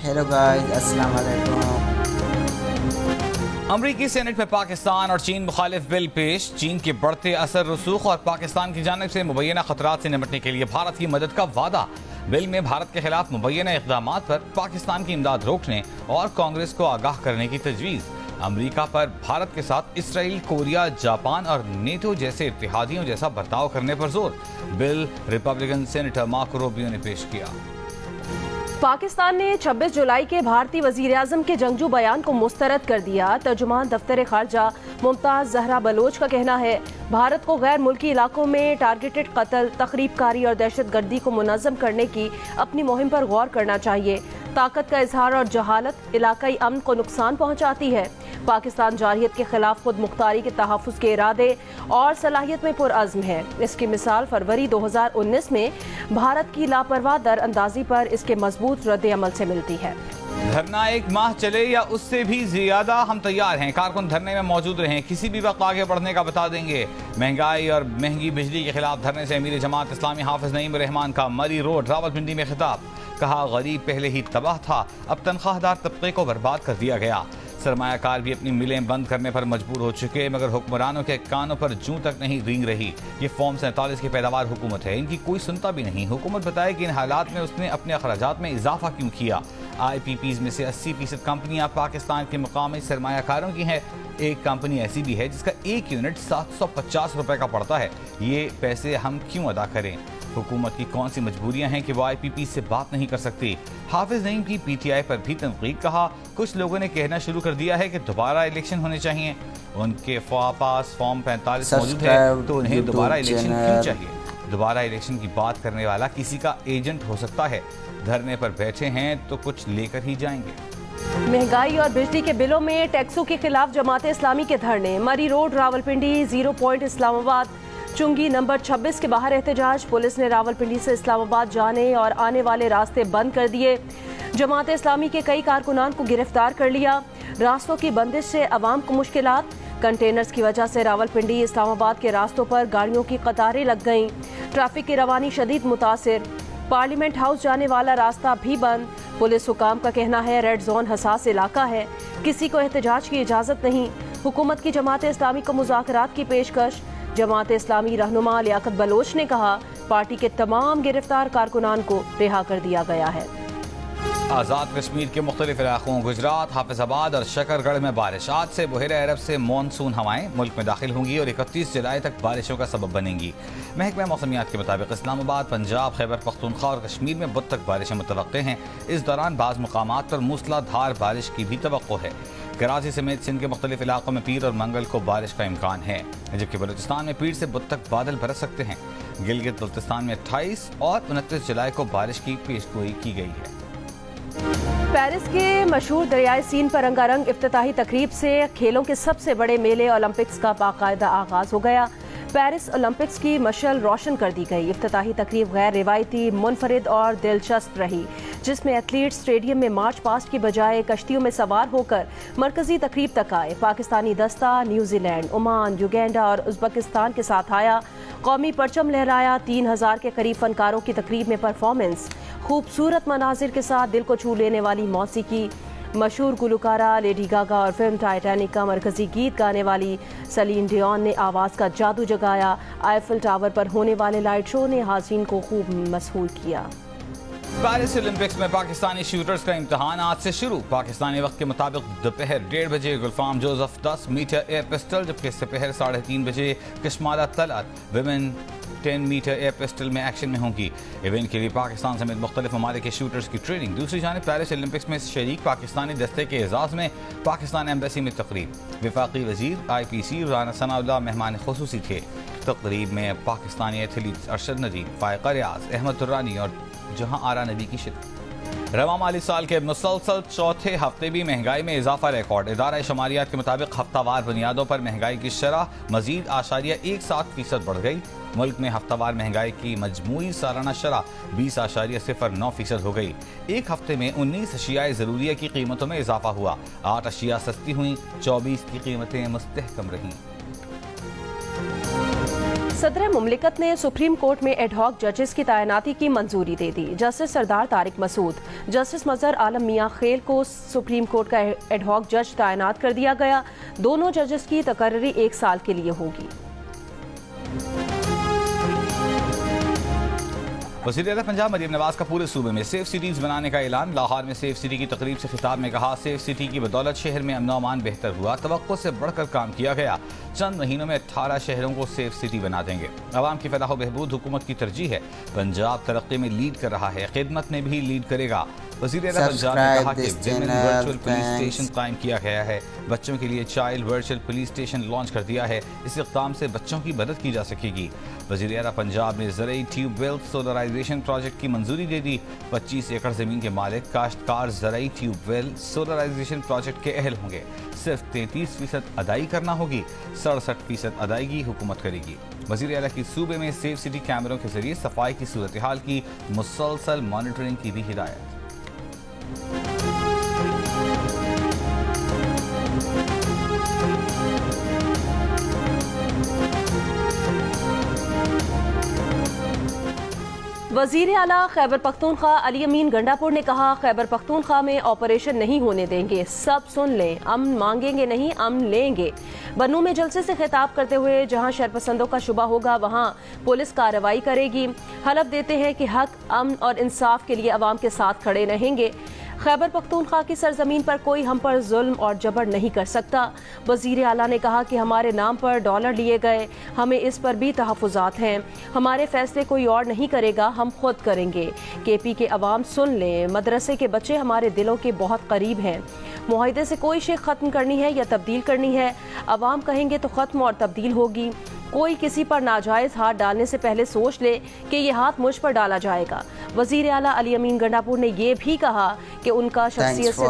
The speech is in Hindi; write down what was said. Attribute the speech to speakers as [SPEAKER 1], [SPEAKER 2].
[SPEAKER 1] हेलो गाइस, अस्सलाम वालेकुम।
[SPEAKER 2] अमरीकी सेनेट में पाकिस्तान और चीन मुखालिफ बिल पेश। चीन के बढ़ते असर रसूख और पाकिस्तान की जानिब से मुबैना खतरात से निपटने के लिए भारत की मदद का वादा। बिल में भारत के खिलाफ मुबैना इक़दाम पर पाकिस्तान की इमदाद रोकने और कांग्रेस को आगाह करने की तजवीज़। अमरीका पर भारत के साथ इसराइल, कोरिया, जापान और नेटो जैसे इत्तेहादियों जैसा बर्ताव करने पर जोर। Bill Republican senator Marco Rubio ने पेश किया।
[SPEAKER 3] पाकिस्तान ने 26 जुलाई के भारतीय वजीर आजम के जंगजू बयान को मुस्तरद कर दिया। तर्जुमान दफ्तर खारजा मुमताज जहरा बलोच का कहना है, भारत को गैर मुल्की इलाकों में टारगेटेड कत्ल, तखरीबकारी और दहशतगर्दी को मुनज़्ज़म करने की अपनी मुहिम पर गौर करना चाहिए। ताकत का इजहार और जहालत इलाकाई अमन को नुकसान पहुँचाती है। पाकिस्तान जारहियत के खिलाफ खुद मुख्तारी के तहफ़्फ़ुज़ के इरादे और सलाहियत में पुरअज़्म है। इसकी मिसाल फरवरी 2019 में भारत की लापरवाह दर अंदाजी पर इसके मजबूत रद्द अमल से मिलती है।
[SPEAKER 2] धरना 1 माह चले या उससे भी ज्यादा, हम तैयार हैं। कारकुन धरने में मौजूद रहें, किसी भी वक्त आगे बढ़ने का बता देंगे। महंगाई और महंगी बिजली के खिलाफ धरने से अमीर जमात इस्लामी हाफिज नईम रहमान का मरी रोड रावलपिंडी में खिताब। कहा, गरीब पहले ही तबाह था, अब तनख्वाहदार तबके को बर्बाद कर दिया गया। सरमायाकार भी अपनी मिलें बंद करने पर मजबूर हो चुके, मगर हुक्मरानों के कानों पर जूं तक नहीं रींग रही। ये फॉर्म 47 की पैदावार हुकूमत है, इनकी कोई सुनता भी नहीं। हुकूमत बताए कि इन हालात में उसने अपने अखराजात में इजाफा क्यों किया। IPPs में से 80% कंपनियां पाकिस्तान के मुकामी सरमायाकारों की हैं। एक कंपनी ऐसी भी है जिसका एक यूनिट 750 रुपए का पड़ता है। ये पैसे हम क्यों अदा करें? हुकूमत की कौन सी मजबूरियां हैं कि वो IPP से बात नहीं कर सकती? हाफिज नईम की PTI पर भी तनकीद। कहा, कुछ लोगों ने कहना शुरू कर दिया है कि दोबारा इलेक्शन होने चाहिए। उनके पास फॉर्म 45 मौजूद है, तो उन्हें दोबारा इलेक्शन क्यों चाहिए? दोबारा इलेक्शन की बात करने वाला किसी का एजेंट हो सकता है। धरने पर बैठे हैं तो कुछ लेकर ही जाएंगे।
[SPEAKER 3] महंगाई और बिजली के बिलों में टैक्सों के खिलाफ जमात इस्लामी के धरने। मरी रोड, रावलपिंडी, 0 पॉइंट इस्लामाबाद, चुंगी नंबर 26 के बाहर एहतजाज। पुलिस ने रावलपिंडी से इस्लामाबाद जाने और आने वाले रास्ते बंद कर दिए। जमात इस्लामी के कई कारकुनान को गिरफ्तार कर लिया। रास्तों की बंदिश से अवाम को मुश्किलात। कंटेनर्स की वजह से रावलपिंडी इस्लामाबाद के रास्तों पर गाड़ियों की कतारें लग गईं। ट्रैफिक की रवानी शदीद मुतासिर। पार्लियामेंट हाउस जाने वाला रास्ता भी बंद। पुलिस हुकाम का कहना है, रेड जोन हसास इलाका है, किसी को एहतजाज की इजाज़त नहीं। हुकूमत की जमात इस्लामी को मुज़ाकरात की पेशकश। जमात इस्लामी रहनुमा लियाकत बलोच ने कहा, पार्टी के तमाम गिरफ्तार कारकुनान को रिहा कर दिया गया है।
[SPEAKER 2] आज़ाद कश्मीर के मुख्तलिफ इलाकों गुजरात, हाफिजाबाद और शकरगढ़ में बारिश। आज से बहेर अरब से मानसून हवाएं मुल्क में दाखिल होंगी और 31 जुलाई तक बारिशों का सबब बनेंगी। महकमा मौसमियात के मुताबिक इस्लामाबाद, पंजाब, खैबर पख्तूनख्वा और कश्मीर में बुध तक बारिशें मुतवक्के हैं। इस दौरान बाज़ मुकामात पर मूसलाधार बारिश की भी तवक्को है। कराची समेत सिंध के मुख्तलिफ इलाकों में पीर और मंगल को बारिश का इम्कान है, जबकि बलूचिस्तान में पीर से बुध तक बादल बरस सकते हैं। गिलगित बल्तिस्तान में 28 और 29 जुलाई को बारिश की पेशगोई की गई है।
[SPEAKER 3] पेरिस के मशहूर दरियाई सीन पर रंगारंग इफ्तिताही तकरीब से खेलों के सबसे बड़े मेले ओलंपिक्स का बाकायदा आगाज हो गया। पेरिस ओलंपिक्स की मशाल रोशन कर दी गई। इफ्तिताही तकरीब गैर रिवायती, मुनफरिद और दिलचस्प रही, जिसमें एथलीट स्टेडियम में मार्च पास्ट की बजाय कश्तियों में सवार होकर मरकजी तकरीब तक आए। पाकिस्तानी दस्ता न्यूजीलैंड, ओमान, युगांडा और उज़्बेकिस्तान के साथ आया। कौमी परचम लहराया। 3000 के करीब फनकारों की तकरीब में परफॉर्मेंस। खूबसूरत मनाजिर के साथ दिल को छू लेने वाली मौसीकी। मशहूर गुलकारा लेडी गागा और फिल्म टाइटैनिक का मरकजी गीत गाने वाली सलीन डियोन ने आवाज़ का जादू जगाया। आईफिल टावर पर होने वाले लाइट शो ने हाज़रीन को खूब मसहूर किया।
[SPEAKER 2] पेरिस ओलंपिक्स में पाकिस्तानी शूटर्स का इम्तहान आज से शुरू। पाकिस्तानी वक्त के मुताबिक दोपहर 1:30 बजे Gulfam Joseph 10 metre air pistol, जबकि दोपहर 3:30 बजे Kashmala Talat women 10 metre air pistol में एक्शन में होंगी। इवेंट के लिए पाकिस्तान समेत मुख्तलिफ ममालिक के शूटर्स की ट्रेनिंग। दूसरी जानिब पेरिस ओलंपिक्स में शरीक पाकिस्तानी दस्ते के एजाज़ में पाकिस्तान एम्बेसी में तकरीब। वफाकी वजीर IPC राना सनाउल्लाह मेहमान खुसूसी थे। तकरीब में पाकिस्तानी एथलीट अरशद नदीम, फायका रियाज, अहमद दुर्रानी और जहां आरा नबी की शिरकत। रवा माली साल के मुसलसल चौथे हफ्ते भी महंगाई में इजाफा रिकॉर्ड। इदारा शुमारियात के मुताबिक हफ्तावार बुनियादों पर महंगाई की शरह मजीद 8.17% बढ़ गई। मुल्क में हफ्तावार महंगाई की मजमूई सालाना शरह 20.09% हो गई। एक हफ्ते में 19 अशियाए ज़रूरिया की कीमतों में इजाफा हुआ। 8 अशिया सस्ती हुई, 24 की कीमतें मुस्तहकम रहीं।
[SPEAKER 3] सदर मुमलिकत ने सुप्रीम कोर्ट में एडहॉक जजेस की तैनाती की मंजूरी दे दी। जस्टिस सरदार तारिक मसूद, जस्टिस मजहर आलम मियां खेल को सुप्रीम कोर्ट का एडहॉक जज तैनात कर दिया गया। दोनों जजेस की तकर्री 1 साल के लिए होगी।
[SPEAKER 2] वज़ीर-ए-आला पंजाब मरीम नवाज का पूरे सूबे में सेफ सिटीज़ बनाने का ऐलान। लाहौर में सेफ सिटी की तकरीब से खिताब में कहा, सेफ सिटी की बदौलत शहर में अमन अमान बेहतर हुआ, तवक्को से बढ़कर काम किया गया। चंद महीनों में 18 शहरों को सेफ सिटी बना देंगे। अवाम की फलाह बहबूद हुकूमत की तरजीह है। पंजाब तरक्की में लीड कर रहा है, खिदमत में भी लीड करेगा। वज़ीर-ए-आला पंजाब ने कहा कि विमेन वर्चुअल पुलिस स्टेशन कायम किया गया है। बच्चों के लिए child virtual police station launch कर दिया है। इस इक़दाम से बच्चों की मदद की जा सकेगी। वज़ीर-ए-आला पंजाब ने ज़रई ट्यूबवेल सोलराइजेशन प्रोजेक्ट की मंजूरी दे दी। 25 एकड़ ज़मीन के मालिक काश्तकार ज़रई ट्यूबवेल सोलराइजेशन प्रोजेक्ट के अहल होंगे। सिर्फ 33% अदाई करना होगी, 67% अदायगी हुकूमत करेगी। वज़ीर-ए-आला की सूबे में सेफ सिटी कैमरों के जरिए सफाई की सूरत हाल की मुसलसल मॉनिटरिंग की भी हिदायत।
[SPEAKER 3] वज़ीर आला खैबर पख्तूनख्वा अली अमीन गंडापुर ने कहा, खैबर पख्तूनख्वा में ऑपरेशन नहीं होने देंगे। सब सुन लें, अमन मांगेंगे नहीं, अमन लेंगे। बन्नू में जलसे से खिताब करते हुए जहां शरपसंदों का शुबा होगा वहां पुलिस कार्रवाई करेगी। हलफ देते हैं कि हक, अमन और इंसाफ के लिए अवाम के साथ खड़े रहेंगे। खैबर पख्तूनख्वा की सरजमीन पर कोई हम पर जुल्म और जबर नहीं कर सकता। वज़ीर आला ने कहा कि हमारे नाम पर डॉलर लिए गए, हमें इस पर भी तहफ़्फ़ुज़ात हैं। हमारे फैसले कोई और नहीं करेगा, हम खुद करेंगे। केपी के अवाम सुन लें, मदरसे के बच्चे हमारे दिलों के बहुत करीब हैं। मुआहिदे से कोई शे ख़त्म करनी है या तब्दील करनी है, अवाम कहेंगे तो ख़त्म और तब्दील होगी। कोई किसी पर नाजायज़ हाथ डालने से पहले सोच ले कि ये हाथ मुझ पर डाला जाएगा। वज़ीर आला अली अमीन गंडापुर ने यह भी कहा कि उनका शख्सियत से